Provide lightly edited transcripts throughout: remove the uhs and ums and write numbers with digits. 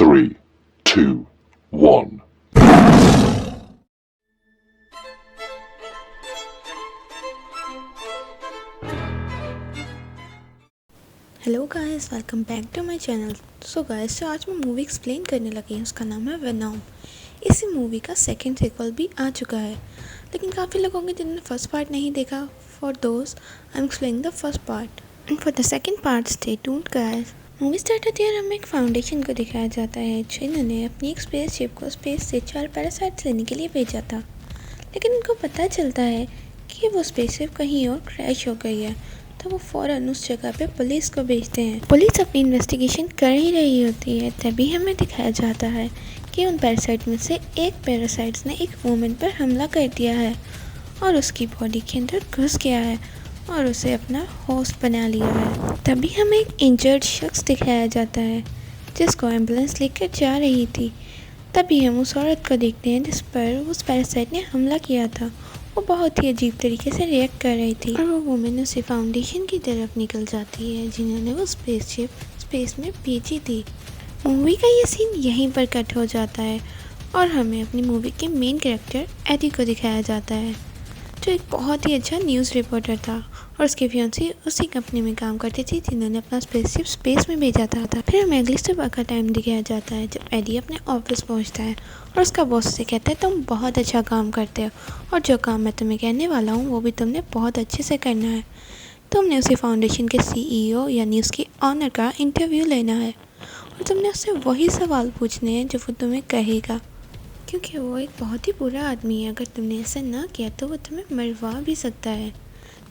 3, 2, 1. Hello guys, welcome back to my channel. So guys, जो आज मैं मूवी एक्सप्लेन करने लगी हूँ उसका नाम है वेनॉम। इसी मूवी का सेकंड सीक्वल भी आ चुका है, लेकिन काफ़ी लोग होंगे जिन्होंने फर्स्ट पार्ट नहीं देखा। For those I am explaining the first part and for the second part stay tuned guys. Movie start होती है और हमें एक फाउंडेशन को दिखाया जाता है जिन्होंने अपनी एक स्पेसशिप को स्पेस से 4 पैरासाइट्स लेने के लिए भेजा था, लेकिन उनको पता चलता है कि वो स्पेसशिप कहीं और क्रैश हो गई है। तो वो फ़ौरन उस जगह पे पुलिस को भेजते हैं। पुलिस अपनी इन्वेस्टिगेशन कर ही रही होती है, तभी हमें दिखाया जाता है कि उन पैरासाइट में से एक पैरासाइट्स ने एक वुमेन पर हमला कर दिया है और उसकी बॉडी के अंदर घुस गया है और उसे अपना होस्ट बना लिया है। तभी हमें एक इंजर्ड शख्स दिखाया जाता है जिसको एम्बुलेंस लेकर जा रही थी। तभी हम उस औरत को देखते हैं जिस पर उस पैरासाइट ने हमला किया था। वो बहुत ही अजीब तरीके से रिएक्ट कर रही थी और वो वुमेन उसे फाउंडेशन की तरफ निकल जाती है जिन्होंने वो स्पेसशिप स्पेस में भेजी थी। मूवी का ये सीन यहीं पर कट हो जाता है और हमें अपनी मूवी के मेन कैरेक्टर एडी को दिखाया जाता है, जो एक बहुत ही अच्छा न्यूज़ रिपोर्टर था और उसकी फियांसी उसी कंपनी में काम करती थी जिन्होंने अपना स्पेसशिप स्पेस में भेजा था। फिर हमें अगली सुबह का टाइम दिखाया जाता है जब एडी अपने ऑफिस पहुंचता है और उसका बॉस से कहता है तुम बहुत अच्छा काम करते हो और जो काम मैं तुम्हें कहने वाला हूँ वो भी तुमने बहुत अच्छे से करना है। तुमने उसी फाउंडेशन के CEO यानी उसकी ऑनर का इंटरव्यू लेना है और तुमने उससे वही सवाल पूछने हैं जो वो तुम्हें कहेगा, क्योंकि वो एक बहुत ही बुरा आदमी है। अगर तुमने ऐसा ना किया तो वो तुम्हें मरवा भी सकता है।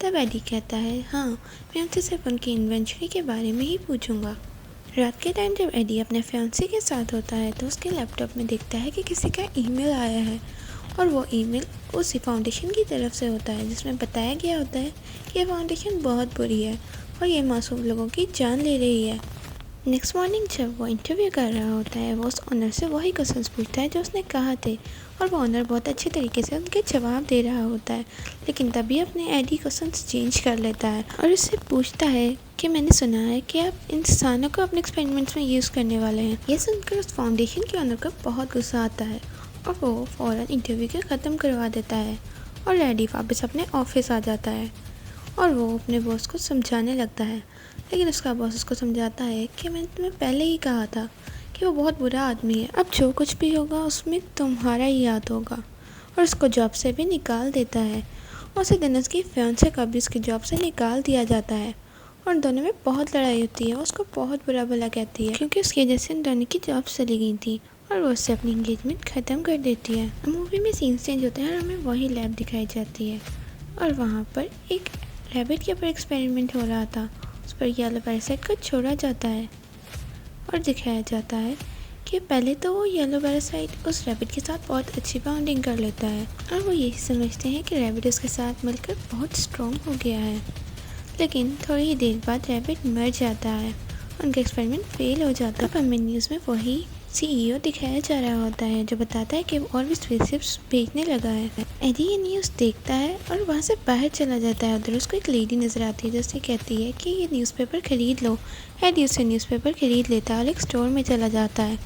तब एडी कहता है हाँ, मैं उनसे सिर्फ उनकी इन्वेंटरी के बारे में ही पूछूंगा। रात के टाइम जब एडी अपने फियांसी के साथ होता है तो उसके लैपटॉप में देखता है कि किसी का ईमेल आया है और वो ईमेल उसी फाउंडेशन की तरफ से होता है जिसमें बताया गया होता है कि ये फाउंडेशन बहुत बुरी है और ये मासूम लोगों की जान ले रही है। नेक्स्ट मॉर्निंग जब वो इंटरव्यू कर रहा होता है वो उस ऑनर से वही क्वेश्चंस पूछता है जो उसने कहा थे और वो ऑनर बहुत अच्छे तरीके से उनके जवाब दे रहा होता है, लेकिन तभी अपने एडी क्वेश्चंस चेंज कर लेता है और उससे पूछता है कि मैंने सुना है कि आप इंसानों को अपने एक्सपेरिमेंट्स में यूज़ करने वाले हैं। ये सुनकर उस फाउंडेशन के ऑनर का बहुत गुस्सा आता है और वो फ़ौरन इंटरव्यू को ख़त्म करवा देता है और एडी वापस अपने ऑफिस आ जाता है और वो अपने बॉस को समझाने लगता है, लेकिन उसका बॉस उसको समझाता है कि मैंने तुम्हें पहले ही कहा था कि वो बहुत बुरा आदमी है, अब जो कुछ भी होगा उसमें तुम्हारा ही याद होगा, और उसको जॉब से भी निकाल देता है। उसी दिन उसकी फियांसे को भी उसकी जॉब से निकाल दिया जाता है और दोनों में बहुत लड़ाई होती है। उसको बहुत बुरा भला कहती है क्योंकि उसकी वजह से दोनों की जॉब चली गई थी और वो उससे अपनी इंगेजमेंट ख़त्म कर देती है। मूवी में सीन्स चेंज होते हैं और हमें वही लैब दिखाई जाती है और वहाँ पर एक रैबिट के ऊपर एक्सपेरिमेंट हो रहा था। उस पर येलो पैरासाइट को छोड़ा जाता है और दिखाया जाता है कि पहले तो वो येलो पैरासाइट उस रैबिट के साथ बहुत अच्छी बाउंडिंग कर लेता है और वो यही समझते हैं कि रैबिट उसके साथ मिलकर बहुत स्ट्रॉन्ग हो गया है, लेकिन थोड़ी ही देर बाद रैबिट मर जाता है, उनका एक्सपेरिमेंट फेल हो जाता है। अब हमें न्यूज़ में वही CEO दिखाया जा रहा होता है जो बताता है कि वो और भी स्पेसशिप्स भेजने लगा है। एडी ये न्यूज़ देखता है और वहाँ से बाहर चला जाता है। उधर उसको एक लेडी नज़र आती है जो उससे कहती है कि ये न्यूज़पेपर ख़रीद लो। एडी उससे न्यूज़पेपर ख़रीद लेता है और एक स्टोर में चला जाता है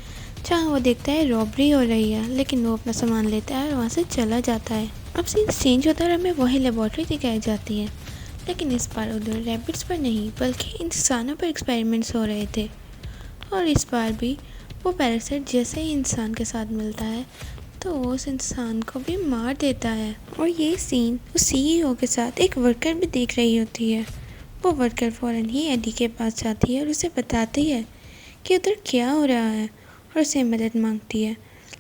जहाँ वो देखता है रॉबरी हो रही है, लेकिन वो अपना सामान लेता है और वहाँ से चला जाता है। अब सीन चेंज होता है और हमें वही लेबॉर्ट्री दिखाई जाती है, लेकिन इस बार उधर रैबिट्स पर नहीं बल्कि इंसानों पर एक्सपेरिमेंट्स हो रहे थे और इस बार भी वो पैरासाइट जैसे ही इंसान के साथ मिलता है तो वो उस इंसान को भी मार देता है। और ये सीन उस CEO के साथ एक वर्कर भी देख रही होती है। वो वर्कर फ़ौरन ही एडी के पास जाती है और उसे बताती है कि उधर क्या हो रहा है और उसे मदद मांगती है,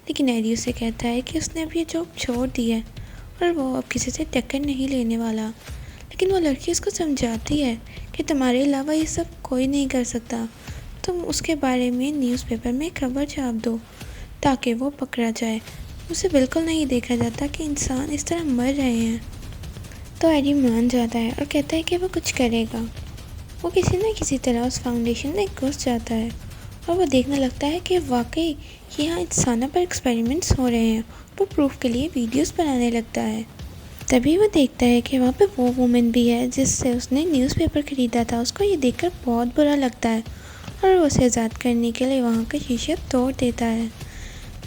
लेकिन एडी उसे कहता है कि उसने अब ये जॉब छोड़ दी है और वो अब किसी से टक्कर नहीं लेने वाला। लेकिन वो लड़की उसको समझाती है कि तुम्हारे अलावा ये सब कोई नहीं कर सकता, तुम उसके बारे में न्यूज़पेपर में खबर छाप दो ताकि वो पकड़ा जाए। उसे बिल्कुल नहीं देखा जाता कि इंसान इस तरह मर रहे हैं। तो एडी मान जाता है और कहता है कि वो कुछ करेगा। वो किसी न किसी तरह उस फाउंडेशन में घुस जाता है और वो देखने लगता है कि वाकई यहाँ इंसानों पर एक्सपेरिमेंट्स हो रहे हैं। वो प्रूफ के लिए वीडियोस बनाने लगता है। तभी वो देखता है कि वहाँ पे वो वुमेन भी है जिससे उसने न्यूज़पेपर ख़रीदा था। उसको ये देखकर बहुत बुरा लगता है और वो उसे आज़ाद करने के लिए वहाँ का शीशा तोड़ देता है।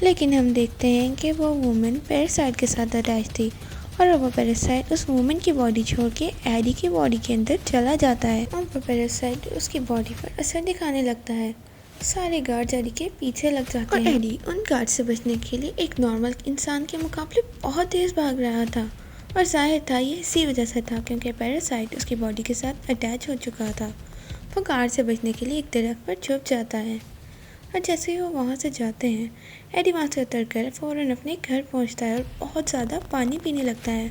लेकिन हम देखते हैं कि वो वुमन पैरासाइट के साथ अटैच थी और वो पैरासाइट उस वुमन की बॉडी छोड़ के एडी की बॉडी के अंदर चला जाता है और वो पैरासाइट उसकी बॉडी पर असर दिखाने लगता है। सारे गार्ड्स एडी के पीछे लग जाते हैं। एडी उन गार्ड से बचने के लिए एक नॉर्मल इंसान के मुकाबले बहुत तेज भाग रहा था और जाहिर था ये इसी वजह से था क्योंकि पैरासाइट उसकी बॉडी के साथ अटैच हो चुका था। वो गार्ड से बचने के लिए एक दरख्त पर छुप जाता है और जैसे ही वो वहाँ से जाते हैं एडी वहाँ से उतर कर फ़ौरन अपने घर पहुँचता है और बहुत ज़्यादा पानी पीने लगता है।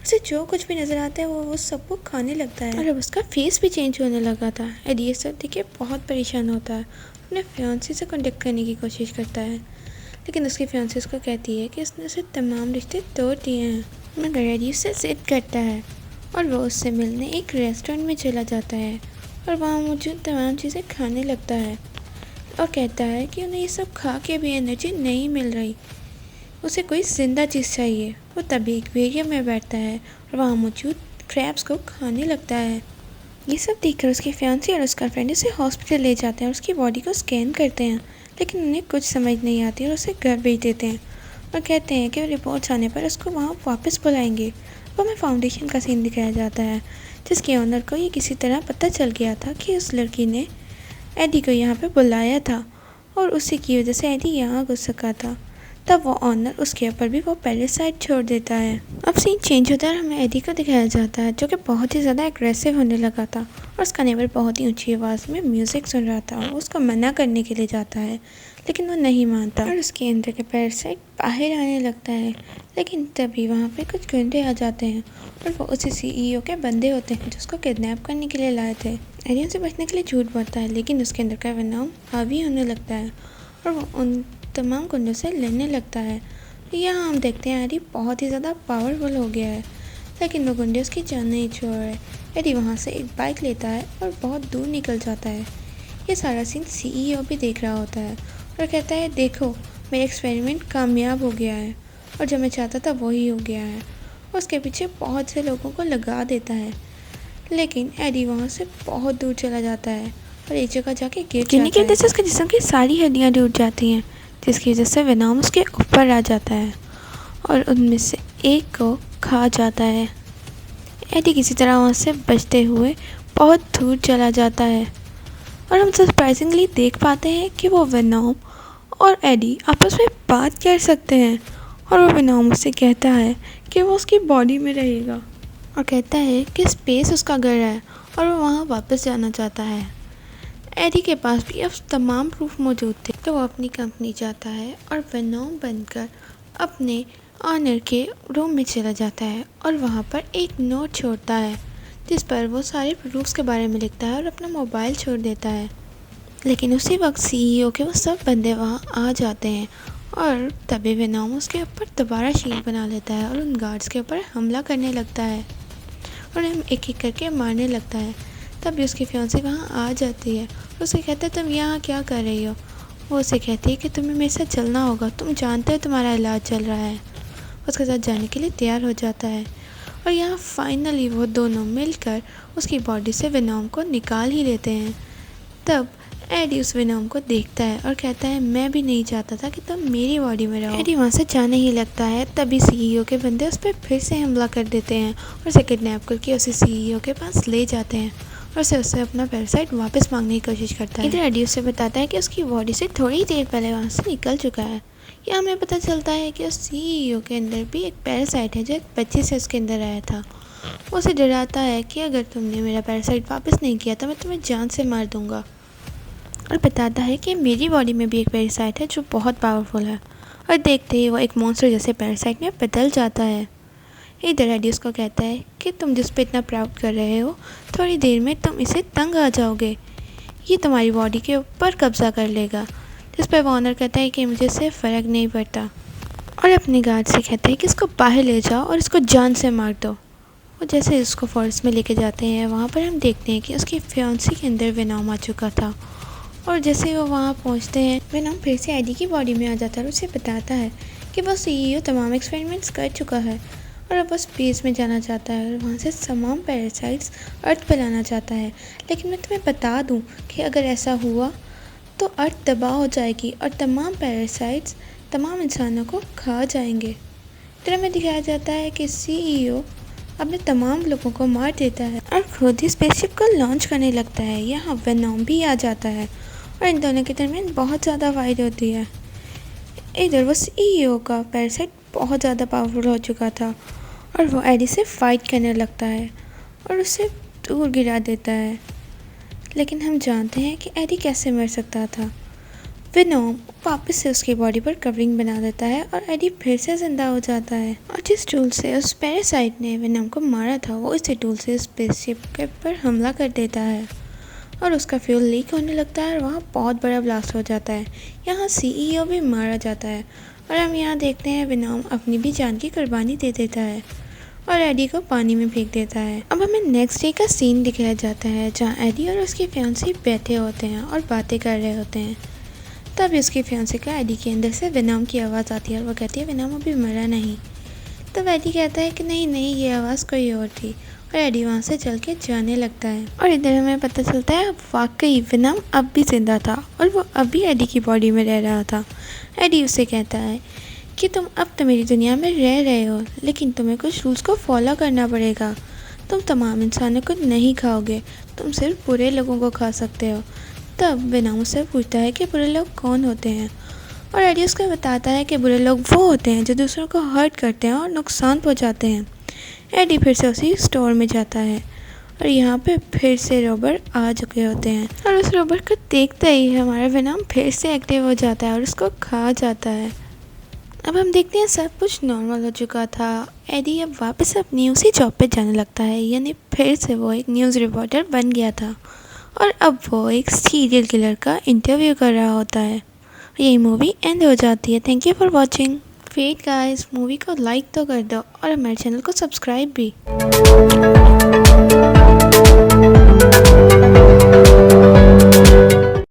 उसे जो कुछ भी नज़र आता है वो सबको खाने लगता है और अब उसका फेस भी चेंज होने लगा था। एडी ये सब देख के बहुत परेशान होता है, अपने फियांसी से कॉन्टेक्ट करने की कोशिश करता है लेकिन उसकी फियांसी उसको कहती है कि उसने उसे तमाम रिश्ते तोड़ दिए हैं। मगर एडी उससे ज़िद करता है और वो उससे मिलने एक रेस्टोरेंट में चला जाता है और वहाँ मौजूद तमाम चीज़ें खाने लगता है और कहता है कि उन्हें ये सब खा के भी एनर्जी नहीं मिल रही, उसे कोई ज़िंदा चीज़ चाहिए। वो तभी एक एक्वेरियम में बैठता है और वहाँ मौजूद क्रैब्स को खाने लगता है। ये सब देखकर उसकी फियांसी और उसका फ्रेंड उसे हॉस्पिटल ले जाते हैं और उसकी बॉडी को स्कैन करते हैं लेकिन उन्हें कुछ समझ नहीं आती और उसे घर भेज देते हैं और कहते हैं कि रिपोर्ट्स आने पर उसको वहाँ वापस बुलाएंगे। वो हमें फाउंडेशन का सीन दिखाया जाता है जिसके ओनर को ये किसी तरह पता चल गया था कि उस लड़की ने एडी को यहाँ पे बुलाया था और उसी की वजह से एडी यहाँ घुस सका था। तब वो ऑनर उसके ऊपर भी वो पैरासाइट छोड़ देता है। अब सीन चेंज होता है और हमें एडी को दिखाया जाता है जो कि बहुत ही ज़्यादा एग्रेसिव होने लगा था और उसका नेबर बहुत ही ऊंची आवाज़ में म्यूज़िक सुन रहा था और उसको मना करने के लिए जाता है लेकिन वो नहीं मानता और उसके अंदर के पैरासाइट बाहर आने लगता है। लेकिन तभी वहाँ पे कुछ गुंडे आ जाते हैं और वो उसी सीईओ के बंदे होते हैं जो उसको किडनैप करने के लिए लाए थे। एडी से बचने के लिए झूठ बोलता है लेकिन उसके अंदर का वेनोम हावी होने लगता है और वो उन तमाम गुंडों से लड़ने लगता है। यहाँ हम देखते हैं एडी बहुत ही ज़्यादा पावरफुल हो गया है लेकिन वो गुंडे उसकी जान नहीं छोड़ रहे। एडी वहाँ से एक बाइक लेता है और बहुत दूर निकल जाता है। ये सारा सीन सीईओ भी देख रहा होता है और कहता है देखो मेरा एक्सपेरिमेंट कामयाब हो गया है और जो मैं चाहता था वही हो गया है। उसके पीछे बहुत से लोगों को लगा देता है लेकिन एडी वहाँ से बहुत दूर चला जाता है और एक जगह जाके गिरने की वजह से उसके जिस्म की सारी हड्डियाँ टूट जाती हैं जिसकी वजह से वेनोम उसके ऊपर आ जाता है और उनमें से एक को खा जाता है। एडी किसी तरह वहाँ से बचते हुए बहुत दूर चला जाता है और हम सरप्राइजिंगली देख पाते हैं कि वो वेनोम और एडी आपस में बात कर सकते हैं और वो वेनोम उससे कहता है कि वो उसकी बॉडी में रहेगा और कहता है कि स्पेस उसका घर है और वो वहाँ वापस जाना चाहता है। एडी के पास भी अब तमाम प्रूफ मौजूद थे तो वो अपनी कंपनी जाता है और वेनोम बनकर अपने ऑनर के रूम में चला जाता है और वहाँ पर एक नोट छोड़ता है जिस पर वो सारे प्रूफ्स के बारे में लिखता है और अपना मोबाइल छोड़ देता है। लेकिन उसी वक्त सीईओ के वो सब बंदे वहाँ आ जाते हैं और तभी वेनोम उसके ऊपर दोबारा शील्ड बना लेता है और उन गार्ड्स के ऊपर हमला करने लगता है और उन्हें एक एक करके मारने लगता है। तभी उसकी फियांसी वहाँ आ जाती है और उसे कहता है तुम यहाँ क्या कर रही हो। वो उसे कहती है कि तुम्हें मेरे साथ चलना होगा, तुम जानते हो तुम्हारा इलाज चल रहा है। उसके साथ जाने के लिए तैयार हो जाता है और यहाँ फाइनली वो दोनों मिलकर उसकी बॉडी से वेनोम को निकाल ही लेते हैं। तब एडी उस वेनोम को देखता है और कहता है मैं भी नहीं चाहता था कि तुम मेरी बॉडी में रहो। एडी वहाँ से जाने ही लगता है तभी सीईओ के बंदे उस पर फिर से हमला कर देते हैं और उसे किडनैप करके उसे सीईओ के पास ले जाते हैं और उससे अपना पैरासाइट वापस मांगने की कोशिश करता है। इधर एडी उसे बताता है कि उसकी बॉडी से थोड़ी देर पहले वहाँ से निकल चुका है। यहाँ हमें पता चलता है कि उस सीईओ के अंदर भी एक पैरासाइट है जो एक बच्चे से उसके अंदर आया था। वो उसे डराता है कि अगर तुमने मेरा पैरासाइट वापस नहीं किया तो मैं तुम्हें जान से मार दूँगा और बताता है कि मेरी बॉडी में भी एक पैरासाइट है जो बहुत पावरफुल है और देखते ही वो एक मॉन्स्टर जैसे पैरासाइट में बदल जाता है। इधर एडी उसको कहता है कि तुम जिस पे इतना प्राउड कर रहे हो थोड़ी देर में तुम इसे तंग आ जाओगे, ये तुम्हारी बॉडी के ऊपर कब्जा कर लेगा। जिस पर वो ऑनर कहता है कि मुझे इससे फ़र्क नहीं पड़ता और अपने गार्ड से कहता है कि इसको बाहर ले जाओ और इसको जान से मार दो। वो जैसे इसको फॉरेस्ट में लेके जाते हैं वहाँ पर हम देखते हैं कि उसकी फियांसी के अंदर वेनोम आ चुका था और जैसे वो वहाँ पहुँचते हैं वेनोम फिर से एडी की बॉडी में आ जाता है और उसे बताता है कि वो सीईओ तमाम एक्सपेरिमेंट्स कर चुका है और अब वो स्पेस में जाना चाहता है और वहाँ से तमाम पैरासाइट्स अर्थ पे लाना चाहता है। लेकिन मैं तुम्हें बता दूँ कि अगर ऐसा हुआ तो अर्थ तबाह हो जाएगी और तमाम पैरासाइट्स तमाम इंसानों को खा जाएंगे। फिल्म में दिखाया जाता है कि सीईओ अपने तमाम लोगों को मार देता है और खुद ही स्पेसशिप को लॉन्च करने लगता है। यहाँ वेनॉम भी आ जाता है और इन दोनों के दरमियान बहुत ज़्यादा फाइट होती है। इधर वो सीईओ का पैरासाइट बहुत ज़्यादा पावरफुल हो चुका था और वो एडी से फाइट करने लगता है और उसे दूर गिरा देता है। लेकिन हम जानते हैं कि एडी कैसे मर सकता था। वेनॉम वापस से उसकी बॉडी पर कवरिंग बना देता है और एडी फिर से जिंदा हो जाता है और जिस टूल से उस पैरासाइट ने वेनॉम को मारा था वो इसी टूल से स्पेसशिप के पर हमला कर देता है और उसका फ्यूल लीक होने लगता है और वहाँ बहुत बड़ा ब्लास्ट हो जाता है। यहाँ सीईओ भी मारा जाता है और हम यहाँ देखते हैं वेनॉम अपनी भी जान की कुर्बानी दे देता है और एडी को पानी में फेंक देता है। अब हमें नेक्स्ट डे का सीन दिखाया जाता है जहाँ एडी और उसकी फियांसी बैठे होते हैं और बातें कर रहे होते हैं। तभी उसकी फियांसी का एडी के अंदर से वेनॉम की आवाज़ आती है और वो कहती है वेनॉम अभी मरा नहीं। तब एडी कहता है कि नहीं नहीं ये आवाज़ कोई और थी और एडी वहाँ से चल के जाने लगता है और इधर हमें पता चलता है वाकई वेनॉम अब भी जिंदा था और वो अभी एडी की बॉडी में रह रहा था। एडी उसे कहता है कि तुम अब तो मेरी दुनिया में रह रहे हो लेकिन तुम्हें कुछ रूल्स को फॉलो करना पड़ेगा। तुम तमाम इंसानों को नहीं खाओगे, तुम सिर्फ बुरे लोगों को खा सकते हो। तब वेनॉम उससे पूछता है कि बुरे लोग कौन होते हैं और एडी उसको बताता है कि बुरे लोग वो होते हैं जो दूसरों को हर्ट करते हैं और नुकसान पहुंचाते हैं। एडी फिर से उसी स्टोर में जाता है और यहाँ पे फिर से रोबर आ चुके होते हैं और उस रोबर को देखते ही हमारा वेनॉम फिर से एक्टिव हो जाता है और उसको खा जाता है। अब हम देखते हैं सब कुछ नॉर्मल हो चुका था। एडी अब वापस अपनी उसी जॉब पे जाने लगता है, यानी फिर से वो एक न्यूज़ रिपोर्टर बन गया था और अब वो एक सीरियल किलर का इंटरव्यू कर रहा होता है। यही मूवी एंड हो जाती है। Thank you for watching. Wait guys, movie को लाइक तो कर दो और हमारे चैनल को सब्सक्राइब भी।